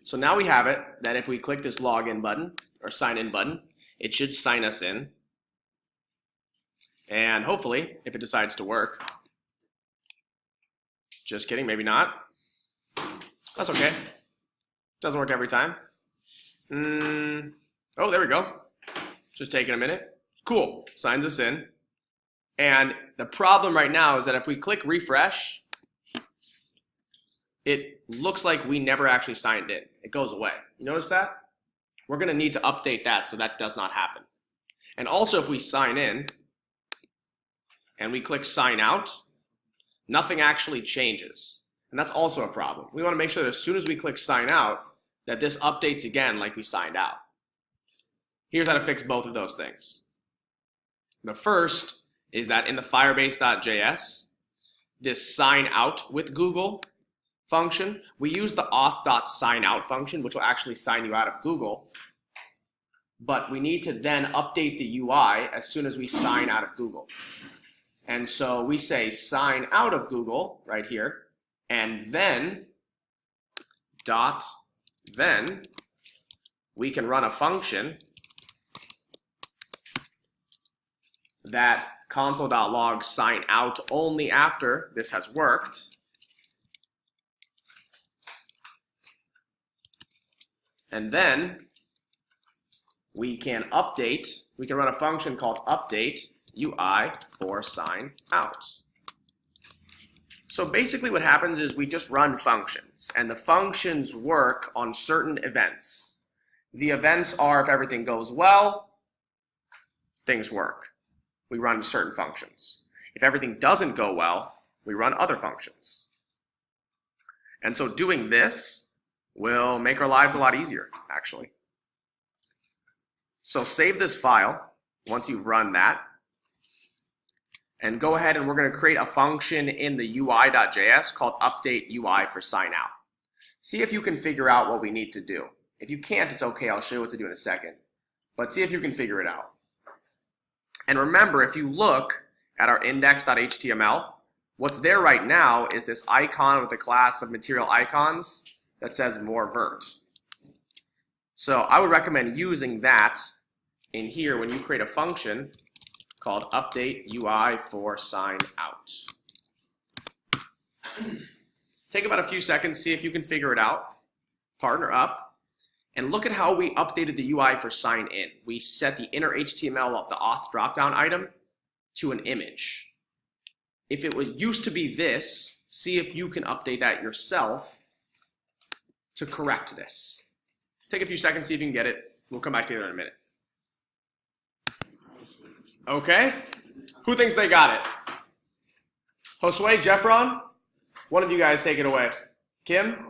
So now we have it that if we click this login button or sign in button, it should sign us in. And hopefully, if it decides to work, just kidding, maybe not. That's okay. Doesn't work every time. Oh, there we go. Just taking a minute. Cool, signs us in. And the problem right now is that if we click refresh, it looks like we never actually signed in. It goes away. You notice that? We're going to need to update that so that does not happen. And also if we sign in and we click sign out, nothing actually changes. And that's also a problem. We want to make sure that as soon as we click sign out, that this updates again like we signed out. Here's how to fix both of those things. The first is that in the firebase.js, this sign out with Google function, we use the auth.signout function, which will actually sign you out of Google. But we need to then update the UI as soon as we sign out of Google. And so we say sign out of Google right here, and then we can run a function that console.log sign out only after this has worked. And then we can run a function called update UI for sign out. So basically what happens is we just run functions, and the functions work on certain events. The events are if everything goes well, things work. We run certain functions. If everything doesn't go well, we run other functions. And so doing this will make our lives a lot easier, actually. So save this file once you've run that, and go ahead and we're going to create a function in the UI.js called update UI for sign out. See if you can figure out what we need to do. If you can't, it's okay. I'll show you what to do in a second. But see if you can figure it out. And remember, if you look at our index.html, what's there right now is this icon with the class of material icons that says more vert. So I would recommend using that in here when you create a function called update UI for sign out. Take about a few seconds, see if you can figure it out. Partner up, and look at how we updated the UI for sign in. We set the inner HTML of the auth dropdown item to an image. If it used to be this, see if you can update that yourself to correct this. Take a few seconds, see if you can get it. We'll come back to it in a minute. Okay, who thinks they got it? Josue, Jeffron? One of you guys take it away. Kim?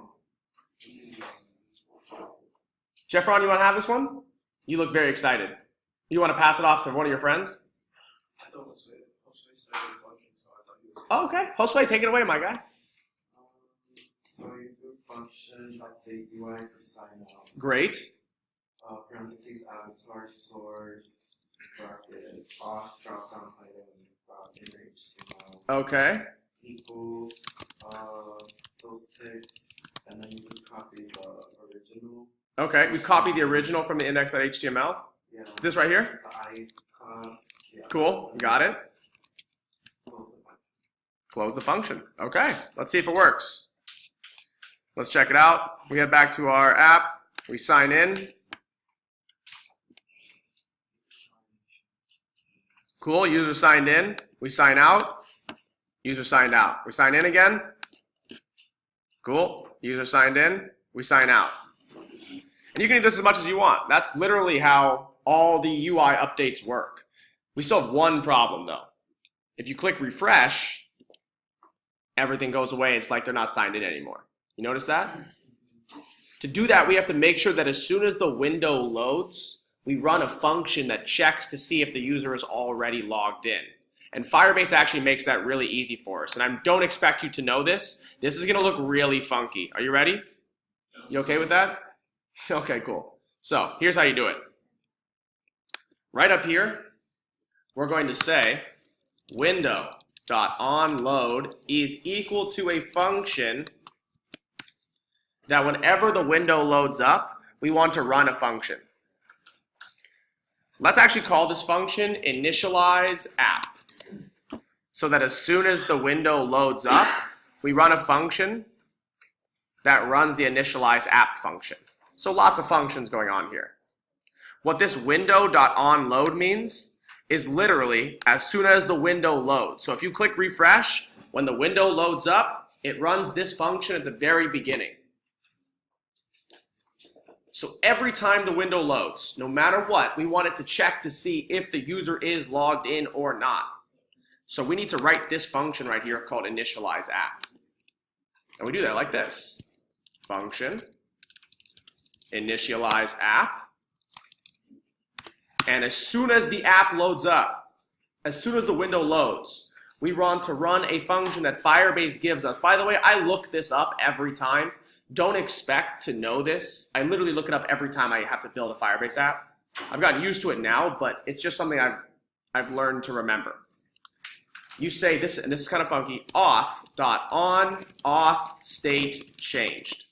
Jeffron, you want to have this one? You look very excited. You want to pass it off to one of your friends? I thought Josue started talking, so I thought he was... Oh, okay, Josue, take it away, my guy. So you do function update UI for sign out. Great. Parentheses avatar source bracket auth dropdown item inner HTML. Okay. Equals those ticks, and then you just copy the original. Okay, we copy the original from the index.html. Yeah. This right here? The icons. Yeah. Cool, got it. Close the function. Close the function. Okay, let's see if it works. Let's check it out. We head back to our app. We sign in. Cool, user signed in. We sign out. User signed out. We sign in again. Cool, user signed in. We sign out. And you can do this as much as you want. That's literally how all the UI updates work. We still have one problem though. If you click refresh, everything goes away. It's like they're not signed in anymore. You notice that? To do that, we have to make sure that as soon as the window loads, we run a function that checks to see if the user is already logged in. And Firebase actually makes that really easy for us. And I don't expect you to know this. This is going to look really funky. Are you ready? You okay with that? Okay, cool. So here's how you do it. Right up here, we're going to say window.onload is equal to a function that whenever the window loads up, we want to run a function. Let's actually call this function initialize app. So that as soon as the window loads up, we run a function that runs the initialize app function. So lots of functions going on here. What this window.onLoad means is literally as soon as the window loads. So if you click refresh, when the window loads up, it runs this function at the very beginning. So every time the window loads, no matter what, we want it to check to see if the user is logged in or not. So we need to write this function right here called initialize app. And we do that like this. Function, initialize app. And as soon as the app loads up, as soon as the window loads, we want to run a function that Firebase gives us. By the way, I look this up every time. Don't expect to know this. I literally look it up every time I have to build a Firebase app. I've gotten used to it now, but it's just something I've learned to remember. You say this, and this is kind of funky, auth.on auth state changed.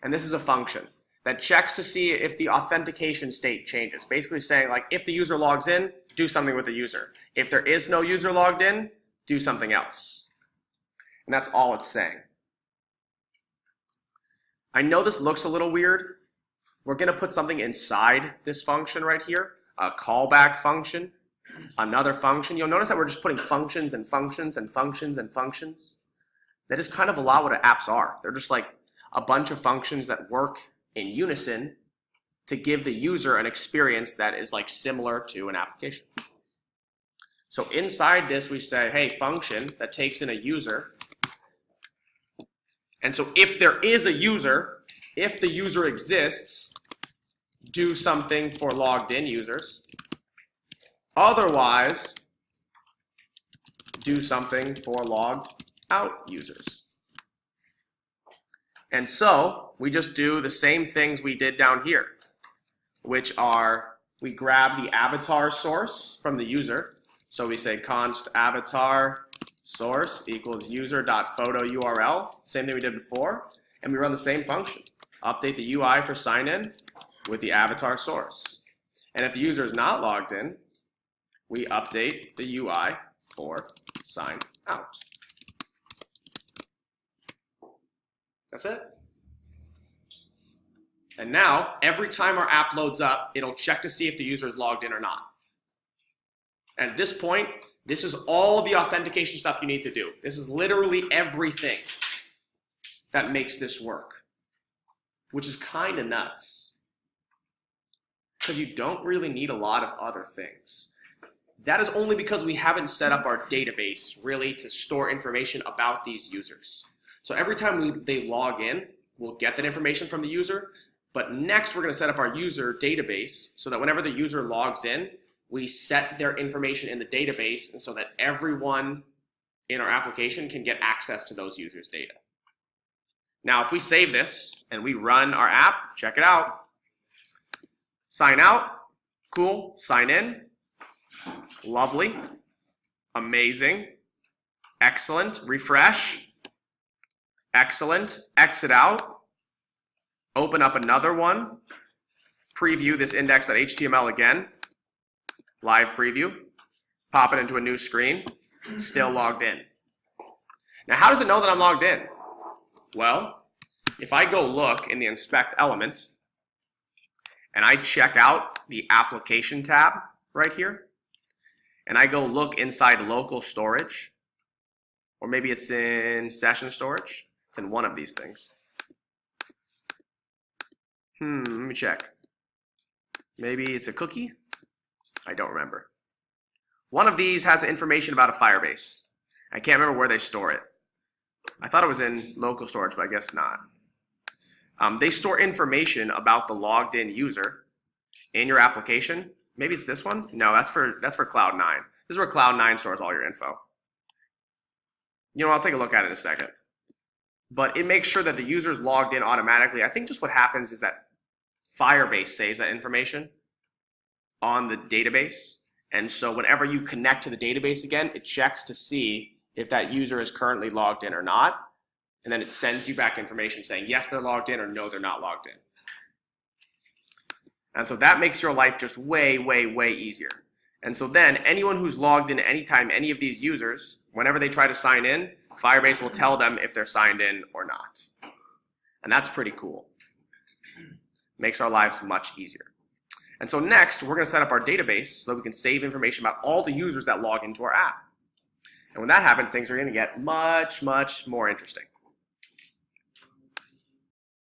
And this is a function that checks to see if the authentication state changes. Basically saying, like, if the user logs in, do something with the user. If there is no user logged in, do something else. And that's all it's saying. I know this looks a little weird. We're going to put something inside this function right here, a callback function. Another function. You'll notice that we're just putting functions and functions and functions and functions. That is kind of a lot what apps are. They're just like a bunch of functions that work in unison to give the user an experience that is like similar to an application. So inside this we say, hey, function that takes in a user. And so if there is a user, if the user exists, do something for logged in users. Otherwise, do something for logged out users. And so we just do the same things we did down here, which are we grab the avatar source from the user. So we say const avatar source equals user.photo URL, same thing we did before, and we run the same function. Update the UI for sign in with the avatar source. And if the user is not logged in, we update the UI for sign out. That's it. And now, every time our app loads up, it'll check to see if the user is logged in or not. And at this point, this is all the authentication stuff you need to do. This is literally everything that makes this work, which is kind of nuts. Because you don't really need a lot of other things. That is only because we haven't set up our database really to store information about these users. So every time they log in, we'll get that information from the user. But next, we're going to set up our user database so that whenever the user logs in, we set their information in the database and so that everyone in our application can get access to those users' data. Now, if we save this and we run our app, check it out. Sign out, cool. Sign in. Lovely, amazing, excellent, refresh, excellent, exit out, open up another one, preview this index.html again, live preview, pop it into a new screen, still logged in. Now how does it know that I'm logged in? Well, if I go look in the inspect element and I check out the application tab right here, and I go look inside local storage, or maybe it's in session storage. It's in one of these things. Let me check. Maybe it's a cookie? I don't remember. One of these has information about a Firebase. I can't remember where they store it. I thought it was in local storage, but I guess not. They store information about the logged in user in your application. Maybe it's this one? No, that's for Cloud9. This is where Cloud9 stores all your info. You know, I'll take a look at it in a second. But it makes sure that the user is logged in automatically. I think just what happens is that Firebase saves that information on the database. And so whenever you connect to the database again, it checks to see if that user is currently logged in or not. And then it sends you back information saying, yes, they're logged in, or no, they're not logged in. And so that makes your life just way, way, way easier. And so then anyone who's logged in anytime, any of these users, whenever they try to sign in, Firebase will tell them if they're signed in or not. And that's pretty cool. Makes our lives much easier. And so next, we're going to set up our database so that we can save information about all the users that log into our app. And when that happens, things are going to get much, much more interesting.